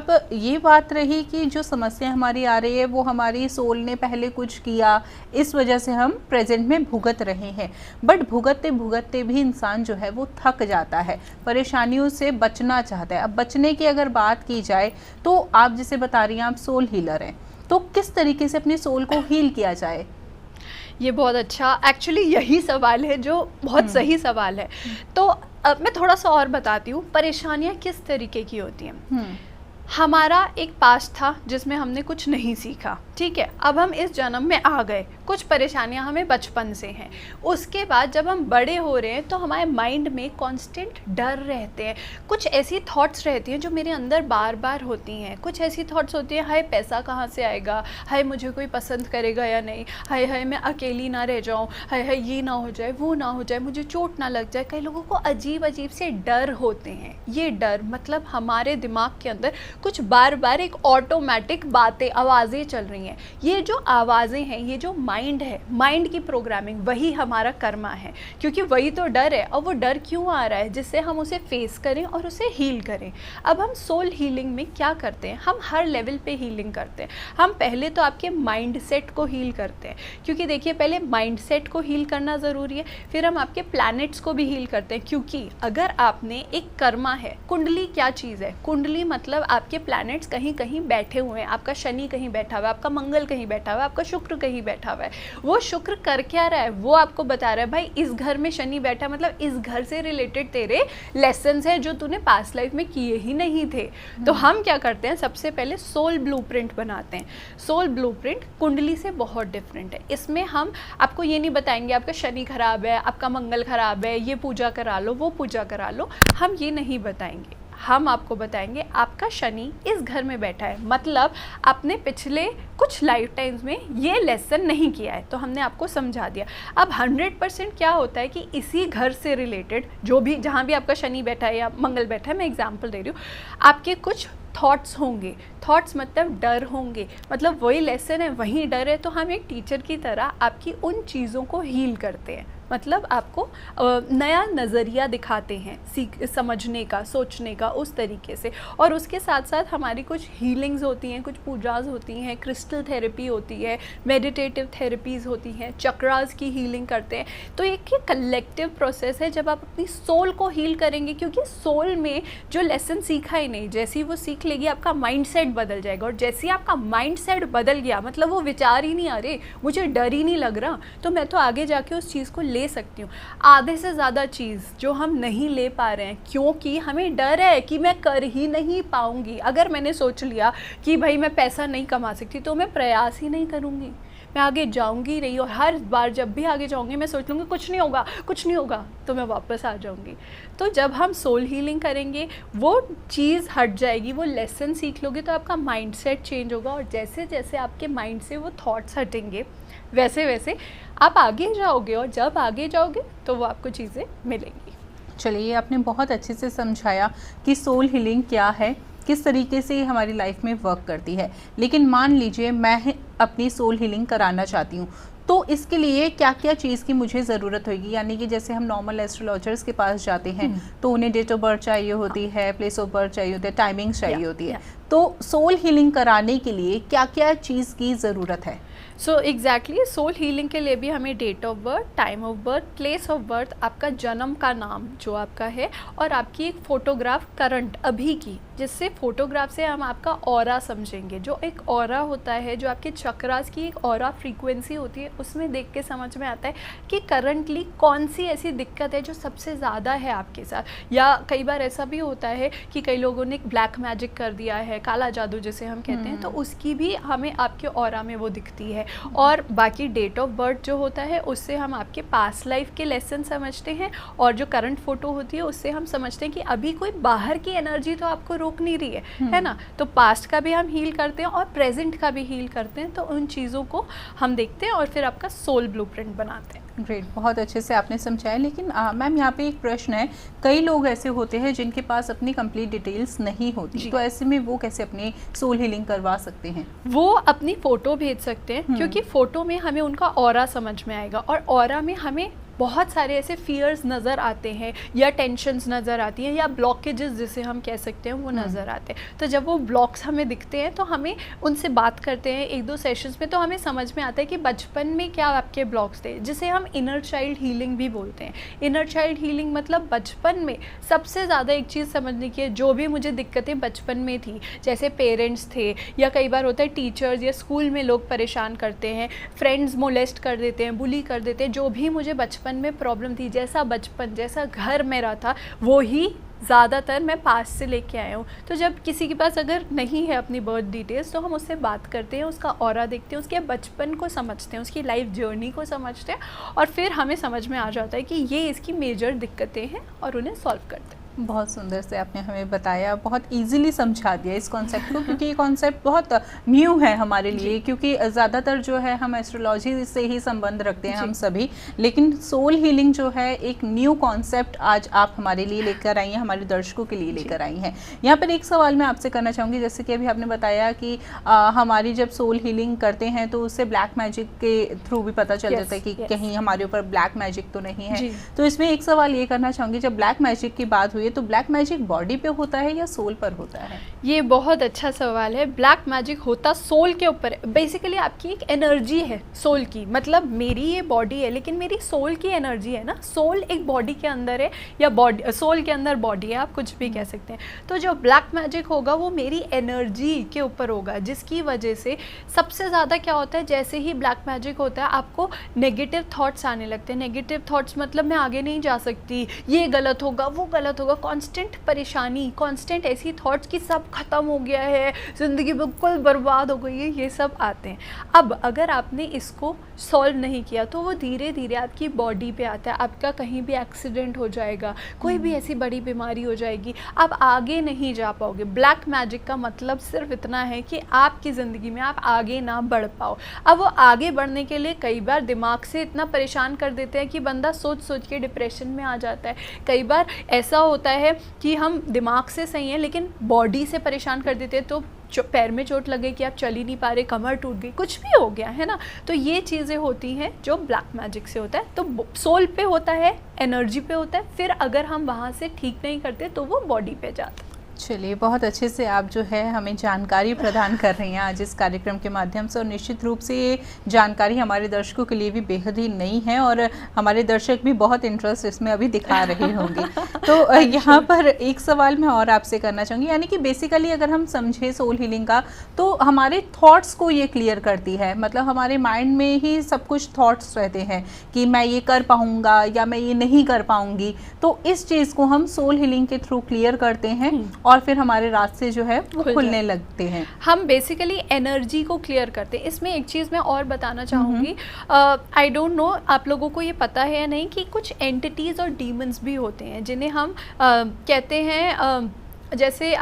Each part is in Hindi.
अब ये बात रही कि जो समस्या हमारी आ रही है वो हमारी सोल ने पहले कुछ किया, इस वजह से हम प्रेजेंट में भुगत रहे हैं। बट भुगतते भुगतते भी इंसान जो है वो थक जाता है, परेशानियों से बचना चाहता है। अब बचने की अगर बात की जाए तो आप जिसे बता रही हैं आप सोल हीलर हैं, तो किस तरीके से अपनी सोल को हील किया जाए? ये बहुत अच्छा, एक्चुअली यही सवाल है जो बहुत सही सवाल है। तो अब मैं थोड़ा सा और बताती हूँ परेशानियाँ किस तरीके की होती हैं। हमारा एक पास्ट था जिसमें हमने कुछ नहीं सीखा, ठीक है। अब हम इस जन्म में आ गए, कुछ परेशानियां हमें बचपन से हैं। उसके बाद जब हम बड़े हो रहे हैं तो हमारे माइंड में कांस्टेंट डर रहते हैं, कुछ ऐसी थॉट्स रहती हैं जो मेरे अंदर बार बार होती हैं। कुछ ऐसी थॉट्स होती हैं, हाय पैसा कहाँ से आएगा, हाय मुझे कोई पसंद करेगा या नहीं, हाय हाय मैं अकेली ना रह जाऊँ, हाय हाय ये ना हो जाए, वो ना हो जाए, मुझे चोट ना लग जाए। कई लोगों को अजीब अजीब से डर होते हैं। ये डर मतलब हमारे दिमाग के अंदर कुछ बार बार एक ऑटोमेटिक बातें, आवाज़ें चल रही हैं। ये जो आवाज़ें हैं, ये जो माइंड है, माइंड की प्रोग्रामिंग, वही हमारा कर्मा है, क्योंकि वही तो डर है। और वो डर क्यों आ रहा है? जिससे हम उसे फेस करें और उसे हील करें। अब हम सोल हीलिंग में क्या करते हैं, हम हर लेवल पे हीलिंग करते हैं। हम पहले तो आपके माइंड सेट को हील करते हैं, क्योंकि देखिए पहले माइंड सेट को हील करना ज़रूरी है, फिर हम आपके प्लैनेट्स को भी हील करते हैं। क्योंकि अगर आपने एक कर्मा है, कुंडली क्या चीज़ है? कुंडली मतलब आपके प्लैनेट्स कहीं कहीं बैठे हुए हैं। आपका शनि कहीं बैठा हुआ है, आपका मंगल कहीं बैठा हुआ है, आपका शुक्र कहीं बैठा हुआ है। वो शुक्र कर क्या रहा है? वो आपको बता रहा है भाई इस घर में शनि बैठा, मतलब इस घर से रिलेटेड तेरे लेसन्स हैं जो तूने पास्ट लाइफ में किए ही नहीं थे। तो हम क्या करते हैं, सबसे पहले सोल ब्लूप्रिंट बनाते हैं। सोल ब्लूप्रिंट कुंडली से बहुत डिफरेंट है। इसमें हम आपको ये नहीं बताएंगे आपका शनि खराब है, आपका मंगल खराब है, ये पूजा करा लो, वो पूजा करा लो, हम ये नहीं बताएंगे। हम आपको बताएंगे आपका शनि इस घर में बैठा है, मतलब आपने पिछले कुछ लाइफ टाइम्स में ये लेसन नहीं किया है, तो हमने आपको समझा दिया। अब 100% क्या होता है कि इसी घर से रिलेटेड जो भी, जहाँ भी आपका शनि बैठा है या मंगल बैठा है, मैं एग्जांपल दे रही हूँ, आपके कुछ थॉट्स होंगे। थॉट्स मतलब डर होंगे, मतलब वही लेसन है, वही डर है। तो हम एक टीचर की तरह आपकी उन चीज़ों को हील करते हैं, मतलब आपको नया नज़रिया दिखाते हैं, समझने का, सोचने का, उस तरीके से। और उसके साथ साथ हमारी कुछ हीलिंग्स होती हैं, कुछ पूजाज होती हैं, क्रिस्टल थेरेपी होती है, मेडिटेटिव थेरेपीज़ होती हैं, चक्रास की हीलिंग करते हैं। तो एक कलेक्टिव प्रोसेस है जब आप अपनी सोल को हील करेंगे, क्योंकि सोल में जो लेसन सीखा ही नहीं, जैसे ही वो सीख लेगी आपका माइंडसेट बदल जाएगा। और जैसे ही आपका माइंडसेट बदल गया, मतलब वो विचार ही नहीं आ रहे, मुझे डर ही नहीं लग रहा, तो मैं तो आगे जाके उस चीज़ को ले सकती हूँ। आधे से ज़्यादा चीज़ जो हम नहीं ले पा रहे हैं क्योंकि हमें डर है कि मैं कर ही नहीं पाऊँगी। अगर मैंने सोच लिया कि भाई मैं पैसा नहीं कमा सकती, तो मैं प्रयास ही नहीं करूँगी, मैं आगे जाऊँगी नहीं। और हर बार जब भी आगे जाऊँगी मैं सोच लूँगी कुछ नहीं होगा, कुछ नहीं होगा, तो मैं वापस आ जाऊँगी। तो जब हम सोल हीलिंग करेंगे वो चीज़ हट जाएगी, वो लेसन सीख लोगे, तो आपका माइंडसेट चेंज होगा। और जैसे जैसे आपके माइंड से वो थॉट्स हटेंगे, वैसे वैसे आप आगे जाओगे। और जब आगे जाओगे तो वो आपको चीज़ें मिलेंगी। चलिए, आपने बहुत अच्छे से समझाया कि सोल हीलिंग क्या है, किस तरीके से हमारी लाइफ में वर्क करती है। लेकिन मान लीजिए मैं अपनी सोल हीलिंग कराना चाहती हूँ, तो इसके लिए क्या क्या चीज़ की मुझे ज़रूरत होगी? यानी कि जैसे हम नॉर्मल एस्ट्रोलॉजर्स के पास जाते हैं तो उन्हें डेट ऑफ बर्थ चाहिए होती है, प्लेस ऑफ बर्थ चाहिए होती है, टाइमिंग चाहिए होती है। तो सोल हीलिंग कराने के लिए क्या क्या चीज़ की ज़रूरत है? सो एग्जैक्टली सोल हीलिंग के लिए भी हमें date of birth, time of birth, place of birth, आपका जन्म का नाम जो आपका है, और आपकी एक फ़ोटोग्राफ करंट अभी की, जिससे फ़ोटोग्राफ से हम आपका ऑरा समझेंगे। जो एक ऑरा होता है, जो आपके चक्रास की एक ऑरा फ्रीक्वेंसी होती है, उसमें देख के समझ में आता है कि करंटली कौन सी ऐसी दिक्कत है जो सबसे ज़्यादा है आपके साथ। या कई बार ऐसा भी होता है कि कई लोगों ने ब्लैक मैजिक कर दिया है, काला जादू जिसे हम कहते हैं, तो उसकी भी हमें आपके ऑरा में वो दिखती है। और बाकी डेट ऑफ बर्थ जो होता है उससे हम आपके पास्ट लाइफ के लेसन समझते हैं, और जो करंट फोटो होती है उससे हम समझते हैं कि अभी कोई बाहर की एनर्जी तो आपको रोक नहीं रही है ना। तो पास्ट का भी हम हील करते हैं और प्रेजेंट का भी हील करते हैं। तो उन चीज़ों को हम देखते हैं और फिर आपका सोल ब्लूप्रिंट बनाते हैं। ग्रेट, बहुत अच्छे से आपने समझाया। लेकिन मैम यहाँ पे एक प्रश्न है, कई लोग ऐसे होते हैं जिनके पास अपनी कंप्लीट डिटेल्स नहीं होती, तो ऐसे में वो कैसे अपनी सोल हीलिंग करवा सकते हैं? वो अपनी फ़ोटो भेज सकते हैं, क्योंकि फ़ोटो में हमें उनका ऑरा समझ में आएगा, और ऑरा में हमें बहुत सारे ऐसे फियर्स नज़र आते हैं या टेंशन्स नज़र आती हैं या ब्लॉकेजेस जिसे हम कह सकते हैं वो नज़र आते हैं। तो जब वो ब्लॉक्स हमें दिखते हैं तो हमें उनसे बात करते हैं 1-2 सेशंस में, तो हमें समझ में आता है कि बचपन में क्या आपके ब्लॉक्स थे, जिसे हम इनर चाइल्ड हीलिंग भी बोलते हैं। इनर चाइल्ड हीलिंग मतलब बचपन में सबसे ज़्यादा एक चीज़ समझने की है, जो भी मुझे दिक्कतें बचपन में थी, जैसे पेरेंट्स थे या कई बार होता है टीचर्स या स्कूल में लोग परेशान करते हैं, फ्रेंड्स मोलेस्ट कर देते हैं, बुली कर देते हैं, जो भी मुझे बचपन में प्रॉब्लम थी, जैसा बचपन जैसा घर मेरा था वो ही ज़्यादातर मैं पास से लेके आया हूँ। तो जब किसी के पास अगर नहीं है अपनी बर्थ डिटेल्स, तो हम उससे बात करते हैं, उसका ऑरा देखते हैं, उसके बचपन को समझते हैं, उसकी लाइफ जर्नी को समझते हैं, और फिर हमें समझ में आ जाता है कि ये इसकी मेजर दिक्कतें हैं और उन्हें सॉल्व करते हैं। बहुत सुंदर से आपने हमें बताया, बहुत इजीली समझा दिया इस कॉन्सेप्ट को, क्योंकि ये कॉन्सेप्ट बहुत न्यू है हमारे लिए, क्योंकि ज़्यादातर जो है हम एस्ट्रोलॉजी से ही संबंध रखते हैं हम सभी, लेकिन सोल हीलिंग जो है एक न्यू कॉन्सेप्ट आज आप हमारे लिए लेकर आई हैं, हमारे दर्शकों के लिए लेकर आई हैं। यहाँ पर एक सवाल मैं आपसे करना चाहूँगी, जैसे कि अभी आपने बताया कि हमारी जब सोल हीलिंग करते हैं तो उससे ब्लैक मैजिक के थ्रू भी पता चल जाता है कि कहीं हमारे ऊपर ब्लैक मैजिक तो नहीं है। तो इसमें एक सवाल ये करना चाहूँगी, जब ब्लैक मैजिक की बात हुई तो ब्लैक मैजिक बॉडी पे होता है या सोल पर होता है? ये बहुत अच्छा सवाल है। ब्लैक मैजिक होता सोल के ऊपर है। बेसिकली आपकी एक एनर्जी है सोल की, मतलब मेरी ये बॉडी है लेकिन मेरी सोल की एनर्जी है ना, सोल एक बॉडी के अंदर है या बॉडी सोल के अंदर बॉडी है, आप कुछ भी कह सकते हैं। तो जो ब्लैक मैजिक होगा वो मेरी एनर्जी के ऊपर होगा, जिसकी वजह से सबसे ज़्यादा क्या होता है, जैसे ही ब्लैक मैजिक होता है आपको नेगेटिव थॉट्स आने लगते हैं। नेगेटिव थॉट्स मतलब मैं आगे नहीं जा सकती, ये गलत होगा, वो गलत होगा, कांस्टेंट परेशानी, कांस्टेंट ऐसी थॉट्स कि सब खत्म हो गया है, ज़िंदगी बिल्कुल बर्बाद हो गई है, ये सब आते हैं। अब अगर आपने इसको सॉल्व नहीं किया तो वो धीरे धीरे आपकी बॉडी पे आता है, आपका कहीं भी एक्सीडेंट हो जाएगा, कोई भी ऐसी बड़ी बीमारी हो जाएगी, आप आगे नहीं जा पाओगे। ब्लैक मैजिक का मतलब सिर्फ इतना है कि आपकी ज़िंदगी में आप आगे ना बढ़ पाओ। अब वो आगे बढ़ने के लिए कई बार दिमाग से इतना परेशान कर देते हैं कि बंदा सोच सोच के डिप्रेशन में आ जाता है। कई बार ऐसा होता है कि हम दिमाग से सही हैं लेकिन बॉडी से परेशान कर देते हैं, तो पैर में चोट लगे कि आप चल ही नहीं पा रहे, कमर टूट गई, कुछ भी हो गया है ना। तो ये चीज़ें होती हैं जो ब्लैक मैजिक से होता है। तो सोल पे होता है, एनर्जी पे होता है, फिर अगर हम वहाँ से ठीक नहीं करते तो वो बॉडी पे जाता है। चलिए, बहुत अच्छे से आप जो है हमें जानकारी प्रदान कर रही हैं आज इस कार्यक्रम के माध्यम से, और निश्चित रूप से ये जानकारी हमारे दर्शकों के लिए भी बेहद ही नई है और हमारे दर्शक भी बहुत इंटरेस्ट इसमें अभी दिखा रहे होंगे। तो यहाँ पर एक सवाल मैं और आपसे करना चाहूँगी, यानी कि बेसिकली अगर हम समझे सोल हीलिंग का तो हमारे थॉट्स को ये क्लियर करती है, मतलब हमारे माइंड में ही सब कुछ थॉट्स रहते हैं कि मैं ये कर पाऊँगा या मैं ये नहीं कर पाऊँगी, तो इस चीज़ को हम सोल हीलिंग के थ्रू क्लियर करते हैं और फिर हमारे रास्ते जो है वो खुलने लगते हैं। हम बेसिकली एनर्जी को क्लियर करते हैं। इसमें एक चीज़ मैं और बताना चाहूँगी, आई डोंट नो आप लोगों को ये पता है या नहीं कि कुछ एंटिटीज़ और डीमंस भी होते हैं जिन्हें हम कहते हैं, जैसे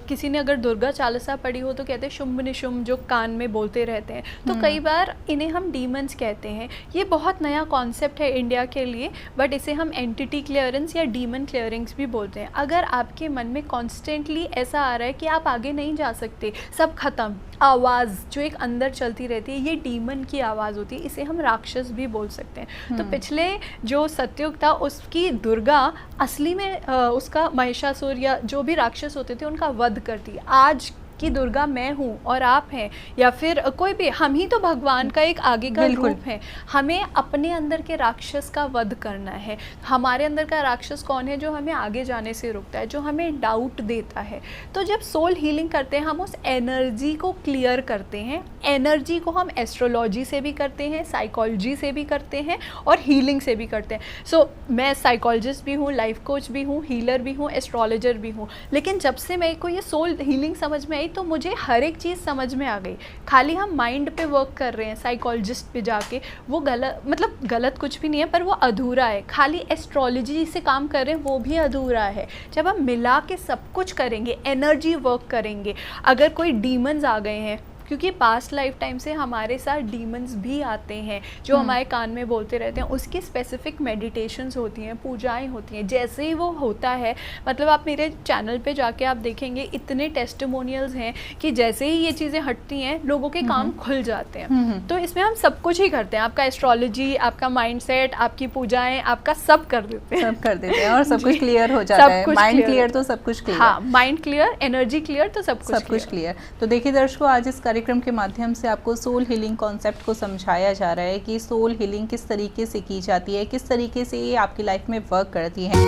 किसी ने अगर दुर्गा चालीसा पढ़ी हो तो कहते हैं शुंभ निशुंभ, जो कान में बोलते रहते हैं, तो कई बार इन्हें हम डीमंस कहते हैं। ये बहुत नया कॉन्सेप्ट है इंडिया के लिए, बट इसे हम एंटिटी क्लियरेंस या डीमन क्लियरेंस भी बोलते हैं। अगर आपके मन में कॉन्स्टेंटली ऐसा आ रहा है कि आप आगे नहीं जा सकते, सब खत्म, आवाज़ जो एक अंदर चलती रहती है, ये डीमन की आवाज़ होती है, इसे हम राक्षस भी बोल सकते हैं। तो पिछले जो सतयुग था उसकी दुर्गा असली में उसका महिषासुर या जो भी राक्षस होते थे उनका वध करती है। आज की दुर्गा मैं हूँ और आप हैं, या फिर कोई भी, हम ही तो भगवान का एक आगे का रूप है। हमें अपने अंदर के राक्षस का वध करना है। हमारे अंदर का राक्षस कौन है? जो हमें आगे जाने से रोकता है, जो हमें डाउट देता है। तो जब सोल हीलिंग करते हैं हम उस एनर्जी को क्लियर करते हैं। एनर्जी को हम एस्ट्रोलॉजी से भी करते हैं, साइकोलॉजी से भी करते हैं और हीलिंग से भी करते हैं। सो मैं साइकोलॉजिस्ट भी हूँ, लाइफ कोच भी हूँ, हीलर भी हूँ, एस्ट्रोलॉजर भी हूँ। लेकिन जब से मेरे को ये सोल हीलिंग समझ में आई तो मुझे हर एक चीज़ समझ में आ गई। खाली हम माइंड पे वर्क कर रहे हैं साइकोलॉजिस्ट पे जाके, वो गलत, मतलब गलत कुछ भी नहीं है, पर वो अधूरा है। खाली एस्ट्रोलॉजी से काम कर रहे हैं, वो भी अधूरा है। जब हम मिला के सब कुछ करेंगे, एनर्जी वर्क करेंगे, अगर कोई डीमंस आ गए हैं, क्योंकि पास्ट लाइफ टाइम से हमारे साथ डीमंस भी आते हैं जो हमारे कान में बोलते रहते हैं। उसकी स्पेसिफिक मेडिटेशंस होती हैं, पूजाएं होती हैं। जैसे ही वो होता है, मतलब आप मेरे चैनल पे जाके आप देखेंगे इतने टेस्टिमोनियल्स हैं कि जैसे ही ये चीज़ें हटती हैं लोगों के काम खुल जाते हैं। तो इसमें हम सब कुछ ही करते हैं, आपका एस्ट्रोलॉजी, आपका माइंडसेट, आपकी पूजाएं, आपका सब कर देते हैं, सब कर देते हैं और सब कुछ क्लियर हो जाता है। माइंड क्लियर तो सब कुछ क्लियर। हाँ, माइंड क्लियर, एनर्जी क्लियर, तो सब कुछ क्लियर। तो देखिए दर्शकों, आज इस कार्यक्रम के माध्यम से आपको सोल हीलिंग कॉन्सेप्ट को समझाया जा रहा है कि सोल हीलिंग किस तरीके से की जाती है, किस तरीके से ये आपकी लाइफ में वर्क करती है।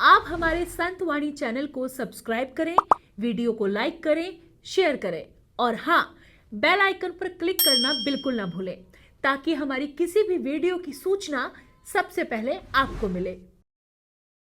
आप हमारे संत वाणी चैनल को सब्सक्राइब करें, वीडियो को लाइक करें, शेयर करें और हाँ, बेल आइकन पर क्लिक करना बिल्कुल ना भूलें ताकि हमारी किसी भी वीडियो की सूचना सबसे पहले आपको मिले।